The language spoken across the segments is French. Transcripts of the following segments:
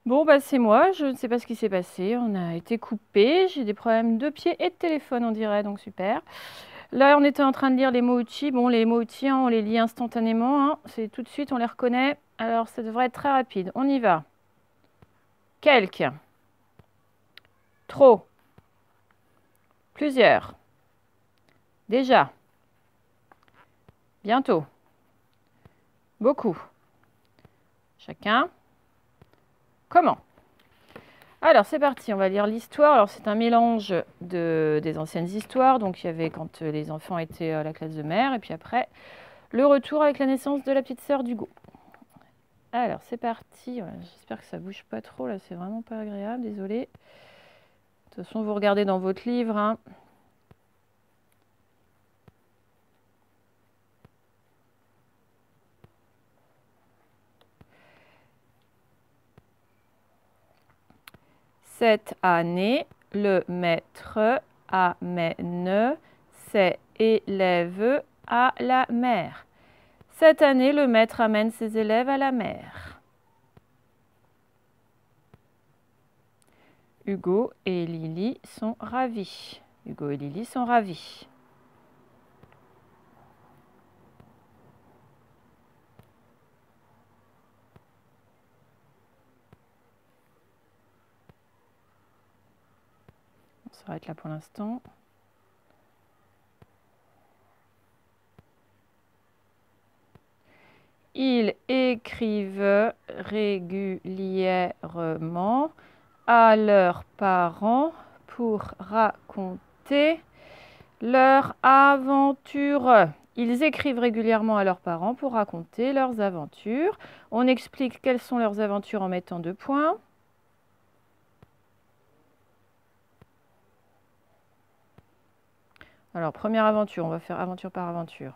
Bon, bah c'est moi, je ne sais pas ce qui s'est passé. On a été coupé. J'ai des problèmes de pied et de téléphone, on dirait, donc super. Là, on était en train de lire les mots outils. Bon, les mots outils, hein, on les lit instantanément, hein. C'est tout de suite, on les reconnaît. Alors, ça devrait être très rapide. On y va. Quelques. Trop. Plusieurs. Déjà. Bientôt. Beaucoup. Chacun. Comment? Alors, c'est parti, on va lire l'histoire. Alors, c'est un mélange des anciennes histoires. Donc, il y avait quand les enfants étaient à la classe de mère. Et puis après, le retour avec la naissance de la petite sœur d'Hugo. Alors, c'est parti. Ouais, j'espère que ça bouge pas trop. Là, c'est vraiment pas agréable. Désolée. De toute façon, vous regardez dans votre livre, hein. Cette année, le maître amène ses élèves à la mer. Cette année, le maître amène ses élèves à la mer. Hugo et Lily sont ravis. Hugo et Lily sont ravis. On s'arrête là pour l'instant. Ils écrivent régulièrement à leurs parents pour raconter leur aventure. Ils écrivent régulièrement à leurs parents pour raconter leurs aventures. On explique quelles sont leurs aventures en mettant 2 points. Alors, première aventure, on va faire aventure par aventure.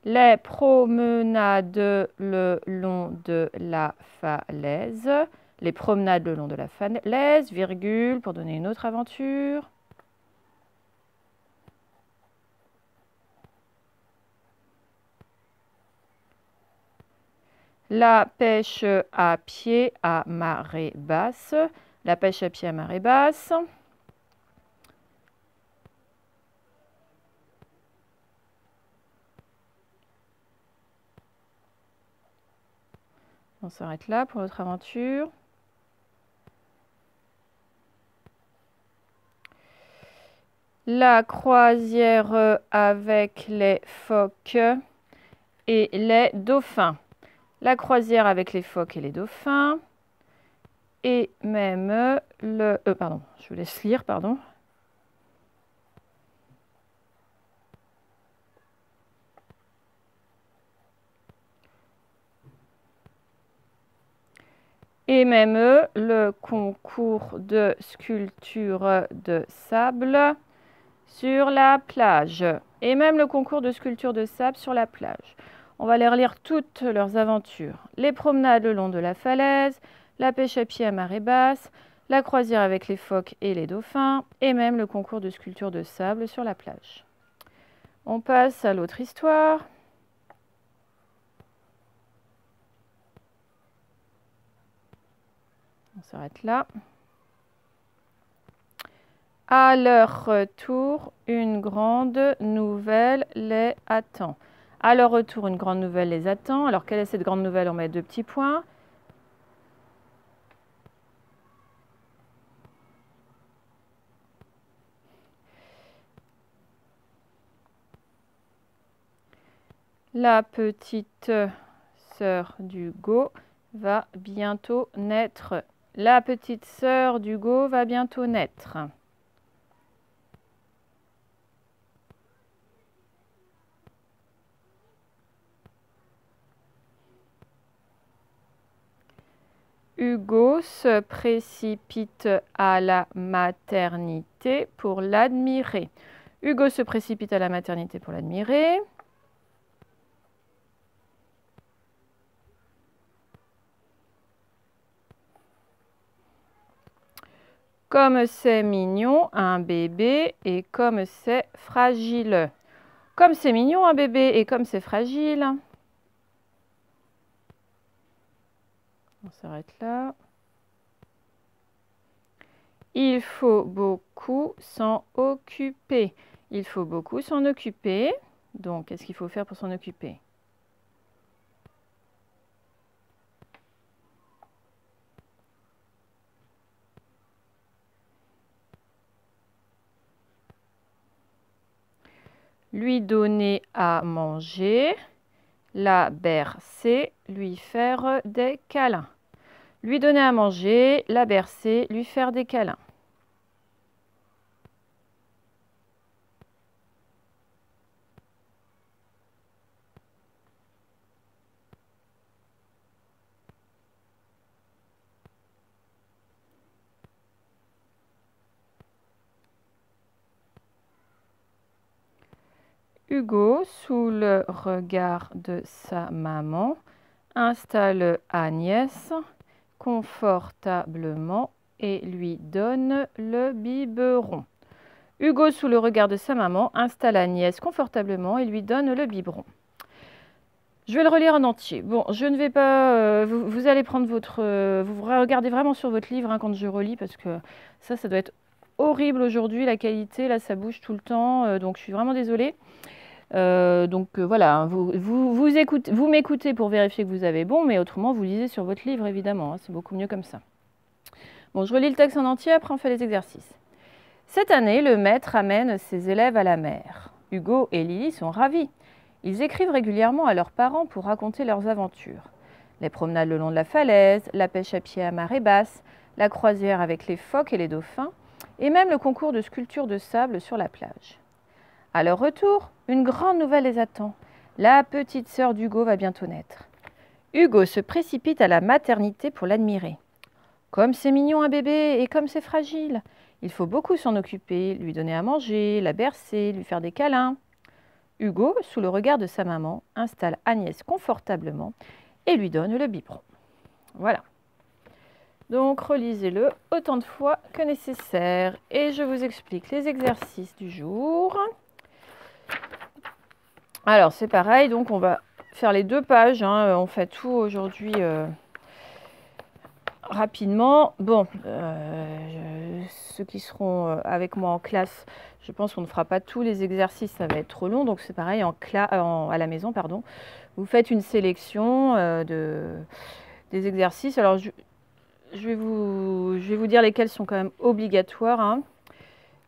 Les promenades le long de la falaise. Les promenades le long de la falaise, virgule, pour donner une autre aventure. La pêche à pied à marée basse. La pêche à pied à marée basse. On s'arrête là pour notre aventure. La croisière avec les phoques et les dauphins. La croisière avec les phoques et les dauphins. Et même le... pardon, je vous laisse lire, pardon. Et même le concours de sculpture de sable sur la plage. Et même le concours de sculpture de sable sur la plage. On va les relire toutes leurs aventures. Les promenades le long de la falaise, la pêche à pied à marée basse, la croisière avec les phoques et les dauphins, et même le concours de sculpture de sable sur la plage. On passe à l'autre histoire. On s'arrête là. À leur retour, une grande nouvelle les attend. À leur retour, une grande nouvelle les attend. Alors, quelle est cette grande nouvelle? On met 2 petits points. La petite sœur d'Hugo va bientôt naître. La petite sœur d'Hugo va bientôt naître. Hugo se précipite à la maternité pour l'admirer. Hugo se précipite à la maternité pour l'admirer. Comme c'est mignon, un bébé, et comme c'est fragile. Comme c'est mignon, un bébé, et comme c'est fragile. On s'arrête là. Il faut beaucoup s'en occuper. Il faut beaucoup s'en occuper. Donc, qu'est-ce qu'il faut faire pour s'en occuper? Lui donner à manger, la bercer, lui faire des câlins. Lui donner à manger, la bercer, lui faire des câlins. Hugo, sous le regard de sa maman, installe Agnès confortablement et lui donne le biberon. Hugo, sous le regard de sa maman, installe Agnès confortablement et lui donne le biberon. Je vais le relire en entier. Bon, je ne vais pas... vous allez prendre votre... vous regardez vraiment sur votre livre hein, quand je relis, parce que ça doit être horrible aujourd'hui, la qualité. Là, ça bouge tout le temps, donc je suis vraiment désolée. Voilà, vous m'écoutez pour vérifier que vous avez bon, mais autrement, vous lisez sur votre livre, évidemment. Hein, c'est beaucoup mieux comme ça. Bon, je relis le texte en entier, après on fait les exercices. Cette année, le maître amène ses élèves à la mer. Hugo et Lily sont ravis. Ils écrivent régulièrement à leurs parents pour raconter leurs aventures. Les promenades le long de la falaise, la pêche à pied à marée basse, la croisière avec les phoques et les dauphins, et même le concours de sculpture de sable sur la plage. À leur retour, une grande nouvelle les attend. La petite sœur d'Hugo va bientôt naître. Hugo se précipite à la maternité pour l'admirer. Comme c'est mignon un bébé et comme c'est fragile. Il faut beaucoup s'en occuper, lui donner à manger, la bercer, lui faire des câlins. Hugo, sous le regard de sa maman, installe Agnès confortablement et lui donne le biberon. Voilà. Donc, relisez-le autant de fois que nécessaire. Et je vous explique les exercices du jour. Alors, c'est pareil. Donc, on va faire les 2 pages. Hein. On fait tout aujourd'hui rapidement. Bon, ceux qui seront avec moi en classe, je pense qu'on ne fera pas tous les exercices. Ça va être trop long. Donc, c'est pareil à la maison. Pardon. Vous faites une sélection des exercices. Alors, je vais vous dire lesquels sont quand même obligatoires. Hein.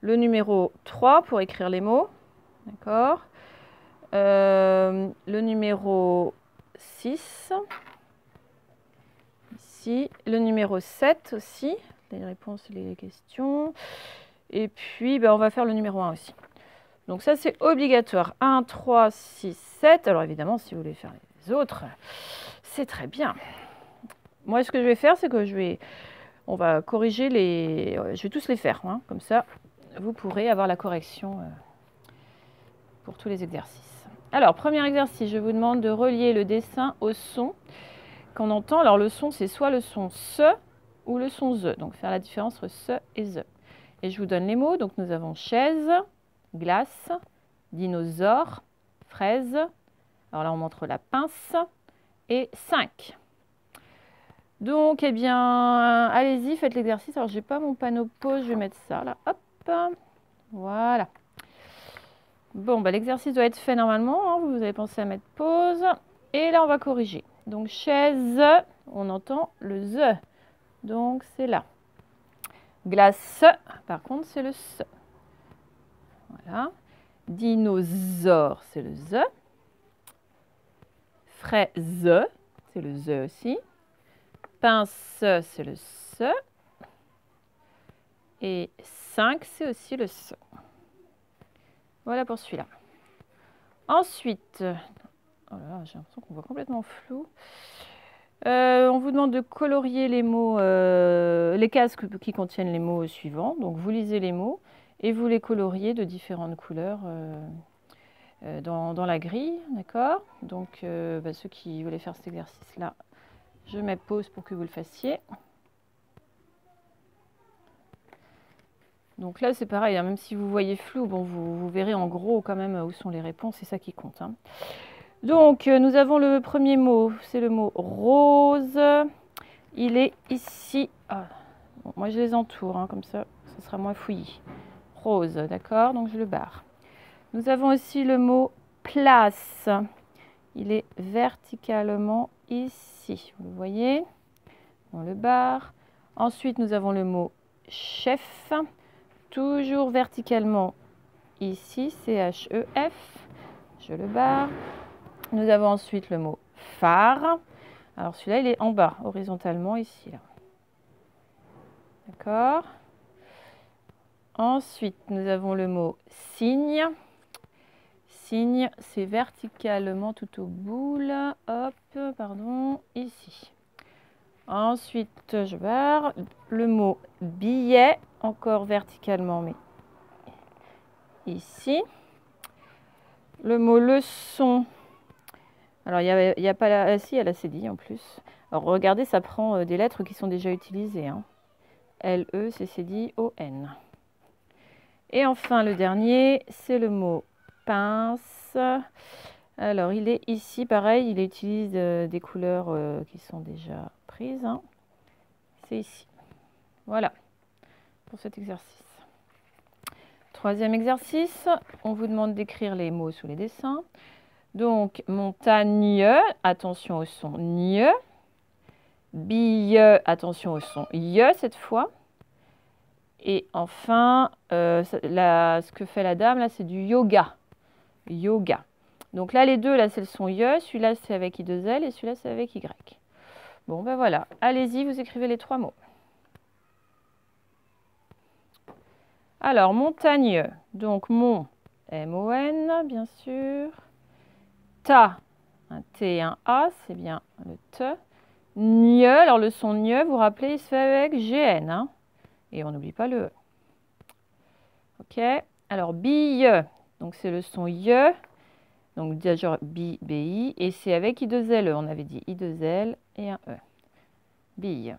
Le numéro 3 pour écrire les mots. D'accord. Le numéro 6. Ici. Le numéro 7 aussi. Les réponses et les questions. Et puis, on va faire le numéro 1 aussi. Donc ça, c'est obligatoire. 1, 3, 6, 7. Alors évidemment, si vous voulez faire les autres, c'est très bien. Moi, ce que je vais faire, c'est que on va corriger les... Je vais tous les faire. Hein, comme ça, vous pourrez avoir la correction pour tous les exercices. Alors, premier exercice, je vous demande de relier le dessin au son qu'on entend. Alors, le son, c'est soit le son SE ou le son ZE. Donc, faire la différence entre SE et ZE. Et je vous donne les mots. Donc, nous avons chaise, glace, dinosaure, fraise. Alors là, on montre la pince. Et 5. Donc, eh bien, allez-y, faites l'exercice. Alors, je n'ai pas mon panneau pause. Je vais mettre ça là. Hop. Voilà. Bon, l'exercice doit être fait normalement. Hein. Vous avez pensé à mettre pause. Et là, on va corriger. Donc, chaise, on entend le ZE. Donc, c'est là. Glace, par contre, c'est le SE. Voilà. Dinosaure, c'est le ZE. Fraise, c'est le ZE aussi. Pince, c'est le SE. Et 5, c'est aussi le SE. Voilà pour celui-là. Ensuite, oh là là, j'ai l'impression qu'on voit complètement flou. On vous demande de colorier les mots, les cases qui contiennent les mots suivants. Donc vous lisez les mots et vous les coloriez de différentes couleurs dans la grille, d'accord? Donc ceux qui voulaient faire cet exercice-là, je mets pause pour que vous le fassiez. Donc là, c'est pareil, hein, même si vous voyez flou, bon, vous verrez en gros quand même où sont les réponses, c'est ça qui compte. Hein. Donc, nous avons le premier mot, c'est le mot rose. Il est ici. Ah, Bon, moi, je les entoure, hein, comme ça sera moins fouillis. Rose, d'accord? Donc, je le barre. Nous avons aussi le mot place. Il est verticalement ici. Vous le voyez? On le barre. Ensuite, nous avons le mot chef. Toujours verticalement ici. C-H-E-F. Je le barre. Nous avons ensuite le mot phare. Alors, celui-là, il est en bas, horizontalement ici. Là. D'accord? Ensuite, nous avons le mot signe. Signe, c'est verticalement tout au bout, là. Hop, pardon, ici. Ensuite, je barre le mot billet, encore verticalement, mais ici. Le mot leçon. Alors, il y a pas la... Si, il y a la cédille en plus. Alors, regardez, ça prend des lettres qui sont déjà utilisées. Hein. L-E, C-C-D-O-N. Et enfin, le dernier, c'est le mot pince. Alors, il est ici, pareil, il utilise des couleurs qui sont déjà prises. Hein. C'est ici. Voilà, pour cet exercice. Troisième exercice, on vous demande d'écrire les mots sous les dessins. Donc, montagne, attention au son nye. Bille, attention au son ye cette fois. Et enfin, ce que fait la dame, là, c'est du yoga. Yoga. Donc là, les deux, là, c'est le son ye. Celui-là, c'est avec I2L et celui-là, c'est avec Y. Bon, ben voilà. Allez-y, vous écrivez les trois mots. Alors, montagne. Donc, mon, M-O-N, bien sûr. Ta, un T et un A, c'est bien le T. Nye, alors le son nye, vous vous rappelez, il se fait avec GN. Hein, et on n'oublie pas le E. Ok. Alors, bille, donc c'est le son ye. Donc, déjà B-I. Et c'est avec I2L. On avait dit I2L et un E. Bille.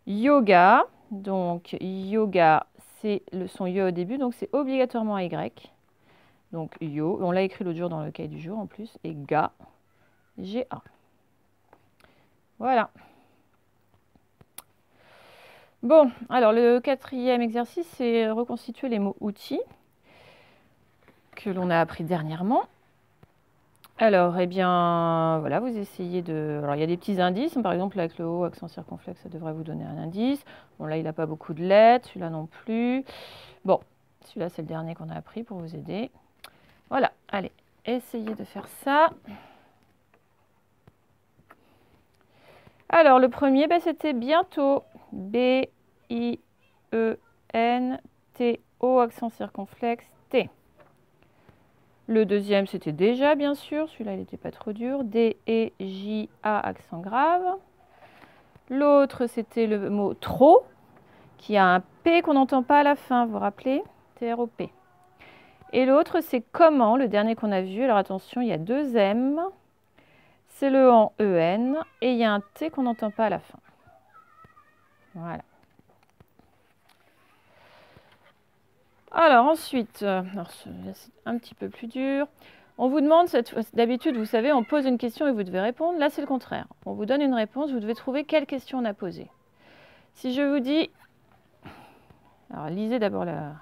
Yoga. Donc, yoga, c'est le son ye au début. Donc, c'est obligatoirement à Y. Donc, yo. On l'a écrit l'autre jour dans le cahier du jour en plus. Et ga. G-A. Voilà. Bon, alors le quatrième exercice, c'est reconstituer les mots outils que l'on a appris dernièrement. Alors, eh bien, voilà, vous essayez de... Alors, il y a des petits indices. Par exemple, avec le O, accent circonflexe, ça devrait vous donner un indice. Bon, là, il n'a pas beaucoup de lettres. Celui-là non plus. Bon, celui-là, c'est le dernier qu'on a appris pour vous aider. Voilà, allez, essayez de faire ça. Alors, le premier, ben, c'était bientôt. B-I-E-N-T-O, accent circonflexe, T. Le deuxième, c'était déjà, bien sûr. Celui-là, il n'était pas trop dur. D-E-J-A, accent grave. L'autre, c'était le mot trop, qui a un P qu'on n'entend pas à la fin, vous vous rappelez? T-R-O-P. Et l'autre, c'est comment, le dernier qu'on a vu. Alors, attention, il y a deux M. C'est le en E-N. Et il y a un T qu'on n'entend pas à la fin. Voilà. Alors ensuite, c'est un petit peu plus dur. On vous demande, d'habitude, vous savez, on pose une question et vous devez répondre. Là, c'est le contraire. On vous donne une réponse, vous devez trouver quelle question on a posée. Si je vous dis... Alors, lisez d'abord la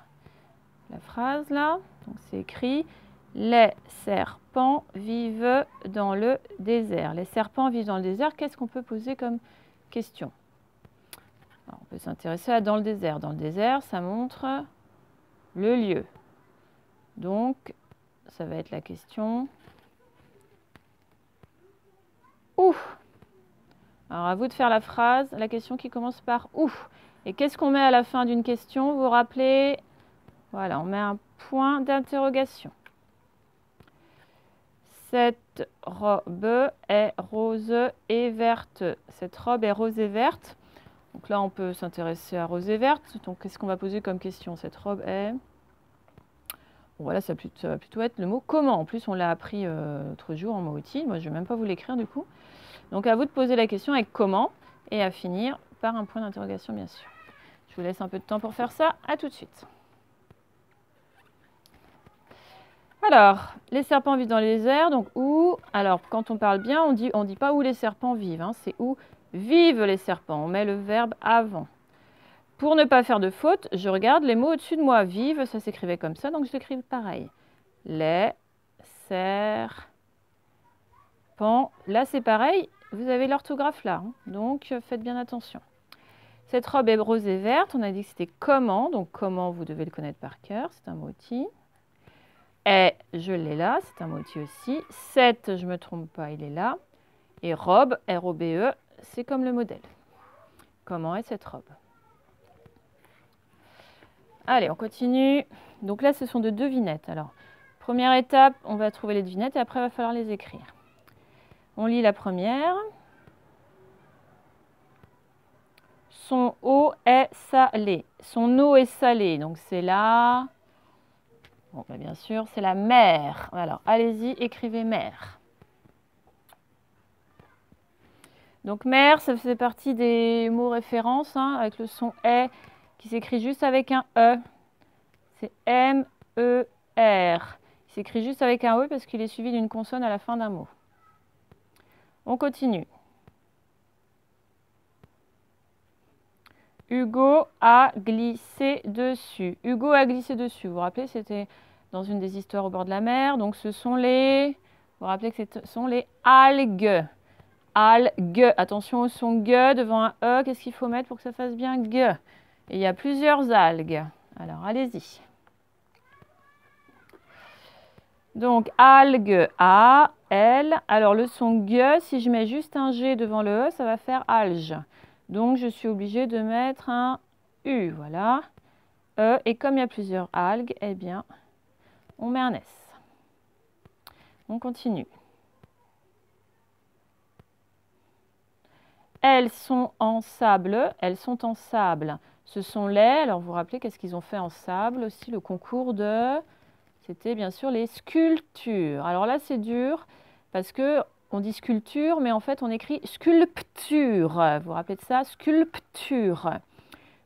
phrase, là. Donc, c'est écrit « Les serpents vivent dans le désert ». Les serpents vivent dans le désert. Qu'est-ce qu'on peut poser comme question? Alors, on peut s'intéresser à « dans le désert ». Dans le désert, ça montre... le lieu. Donc, ça va être la question où. Alors, à vous de faire la phrase, la question qui commence par où. Et qu'est-ce qu'on met à la fin d'une question? Vous vous rappelez? Voilà, on met un point d'interrogation. Cette robe est rose et verte. Cette robe est rose et verte. Donc là, on peut s'intéresser à rose et verte. Donc, qu'est-ce qu'on va poser comme question? Cette robe est... Bon, voilà, ça va plutôt être le mot comment. En plus, on l'a appris l'autre jour en mot outil. Moi, je ne vais même pas vous l'écrire du coup. Donc, à vous de poser la question avec comment et à finir par un point d'interrogation, bien sûr. Je vous laisse un peu de temps pour faire ça. À tout de suite. Alors, les serpents vivent dans les airs. Donc, où? Alors, quand on parle bien, on dit pas où les serpents vivent. Hein, c'est où vivent les serpents. On met le verbe avant. Pour ne pas faire de faute, je regarde les mots au-dessus de moi. Vive, ça s'écrivait comme ça, donc je l'écris pareil. Les, serpents. Là, c'est pareil, vous avez l'orthographe là, hein, donc faites bien attention. Cette robe est rose et verte, on a dit que c'était comment, donc comment, vous devez le connaître par cœur, c'est un mot-outil. Et, je l'ai là, c'est un mot-outil aussi. 7, je ne me trompe pas, il est là. Et robe, R-O-B-E, c'est comme le modèle. Comment est cette robe? Allez, on continue. Donc là, ce sont de devinettes. Alors, première étape, on va trouver les devinettes et après, il va falloir les écrire. On lit la première. Son eau est salée. Son eau est salée, donc c'est là. Bon, bah bien sûr, c'est la mer. Alors, allez-y, écrivez mer. Donc, mer, ça fait partie des mots références, hein, avec le son est qui s'écrit juste avec un E. C'est M-E-R. Il s'écrit juste avec un E parce qu'il est suivi d'une consonne à la fin d'un mot. On continue. Hugo a glissé dessus. Hugo a glissé dessus. Vous vous rappelez, c'était dans une des histoires au bord de la mer. Donc, ce sont les... Vous vous rappelez que ce sont les algues. Algues. Attention au son G devant un E. Qu'est-ce qu'il faut mettre pour que ça fasse bien G? Et il y a plusieurs algues. Alors, allez-y. Donc, algue, A, L. Alors, le son G, si je mets juste un G devant le E, ça va faire alge. Donc, je suis obligée de mettre un U, voilà. E, et comme il y a plusieurs algues, eh bien, on met un S. On continue. Elles sont en sable. Elles sont en sable. Ce sont les... Alors, vous vous rappelez qu'est-ce qu'ils ont fait en sable aussi? Le concours de... C'était bien sûr les sculptures. Alors là, c'est dur parce que on dit sculpture, mais en fait, on écrit sculpture. Vous vous rappelez de ça? Sculpture.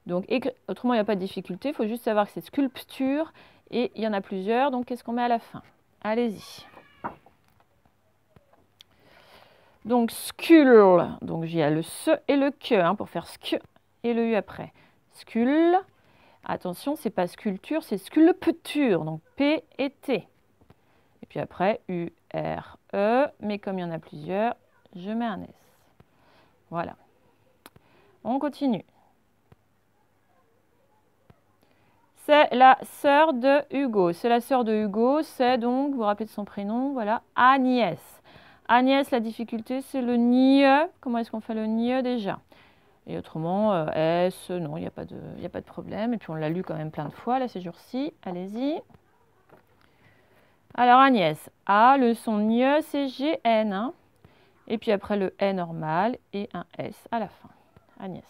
Donc, autrement, il n'y a pas de difficulté. Il faut juste savoir que c'est sculpture et il y en a plusieurs. Donc, qu'est-ce qu'on met à la fin? Allez-y. Donc, skul. Donc, il y a le se et le que hein, pour faire sk et le u après. Skul. Attention, c'est pas sculpture, c'est sculpture. Donc, P et T. Et puis après, U, R, E. Mais comme il y en a plusieurs, je mets un S. Voilà. On continue. C'est la sœur de Hugo. C'est la sœur de Hugo. C'est donc, vous vous rappelez de son prénom, voilà, Agnès. Agnès, la difficulté, c'est le nie. Comment est-ce qu'on fait le nie déjà? Et autrement, S, non, il n'y a pas de problème. Et puis on l'a lu quand même plein de fois, là, ces jours-ci. Allez-y. Alors Agnès, A, le son nie, c'est GN. Hein. Et puis après le N normal et un S à la fin. Agnès.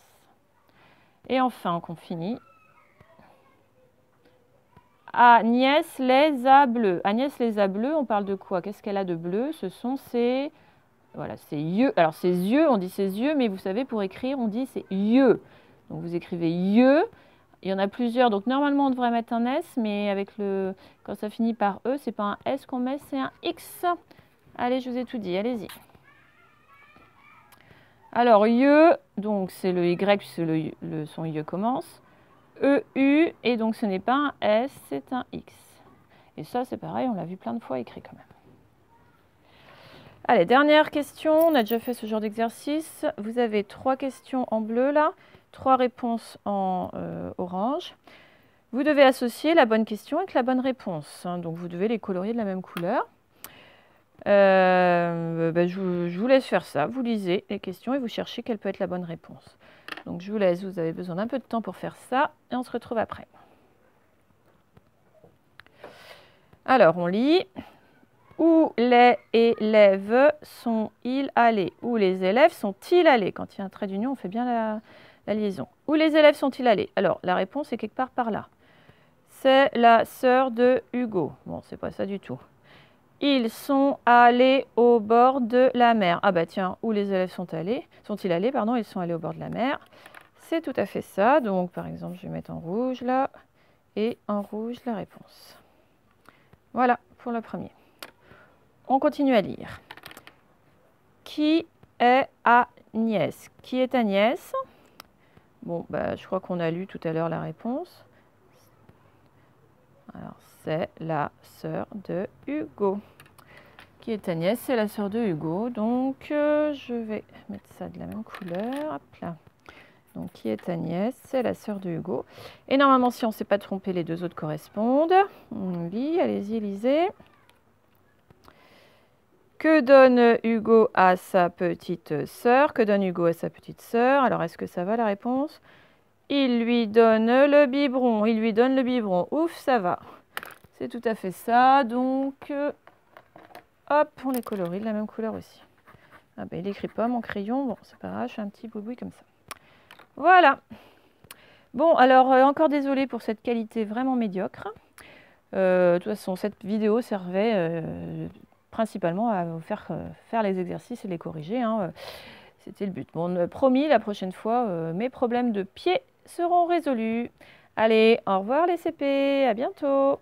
Et enfin, qu'on finit. Agnès les a bleus. Agnès les a bleus, on parle de quoi? Qu'est-ce qu'elle a de bleu? Ce sont ses... Voilà, ses yeux. Alors, ses yeux, on dit ses yeux, mais vous savez, pour écrire, on dit ses yeux. Donc, vous écrivez yeux. Il y en a plusieurs. Donc, normalement, on devrait mettre un S, mais avec le... quand ça finit par E, c'est pas un S qu'on met, c'est un X. Allez, je vous ai tout dit. Allez-y. Alors, yeux, donc c'est le Y, puisque le son yeux commence. EU, et donc ce n'est pas un S, c'est un X. Et ça, c'est pareil, on l'a vu plein de fois écrit quand même. Allez, dernière question, on a déjà fait ce genre d'exercice. Vous avez 3 questions en bleu là, 3 réponses en orange. Vous devez associer la bonne question avec la bonne réponse. Hein, donc vous devez les colorier de la même couleur. Je vous laisse faire ça. Vous lisez les questions et vous cherchez quelle peut être la bonne réponse. Donc je vous laisse, vous avez besoin d'un peu de temps pour faire ça et on se retrouve après. Alors on lit. Où les élèves sont-ils allés? Où les élèves sont-ils allés? Quand il y a un trait d'union, on fait bien la liaison. Où les élèves sont-ils allés? Alors la réponse est quelque part par là. C'est la sœur de Hugo. Bon, c'est pas ça du tout. Ils sont allés au bord de la mer. Ah bah tiens, où les élèves sont-ils allés, pardon, ils sont allés au bord de la mer. C'est tout à fait ça. Donc par exemple, je vais mettre en rouge là et en rouge la réponse. Voilà pour le premier. On continue à lire. Qui est Agnès? Qui est Agnès? Bon, bah, je crois qu'on a lu tout à l'heure la réponse. Alors, c'est la sœur de Hugo. Qui est Agnès? C'est la sœur de Hugo. Donc, je vais mettre ça de la même couleur. Hop là. Donc, qui est Agnès? C'est la sœur de Hugo. Et normalement, si on ne s'est pas trompé, les deux autres correspondent. On lit, allez-y, lisez. Que donne Hugo à sa petite sœur? Que donne Hugo à sa petite sœur? Alors, est-ce que ça va la réponse? Il lui donne le biberon. Il lui donne le biberon. Ouf, ça va. C'est tout à fait ça. Donc, hop, on les colorie de la même couleur aussi. Ah ben, il n'écrit pas mon crayon. Bon, c'est pas grave, je fais un petit boui comme ça. Voilà. Bon, alors, encore désolée pour cette qualité vraiment médiocre. De toute façon, cette vidéo servait principalement à vous faire les exercices et les corriger. Hein. C'était le but. Bon, promis, la prochaine fois, mes problèmes de pied seront résolus. Allez, au revoir les CP, à bientôt.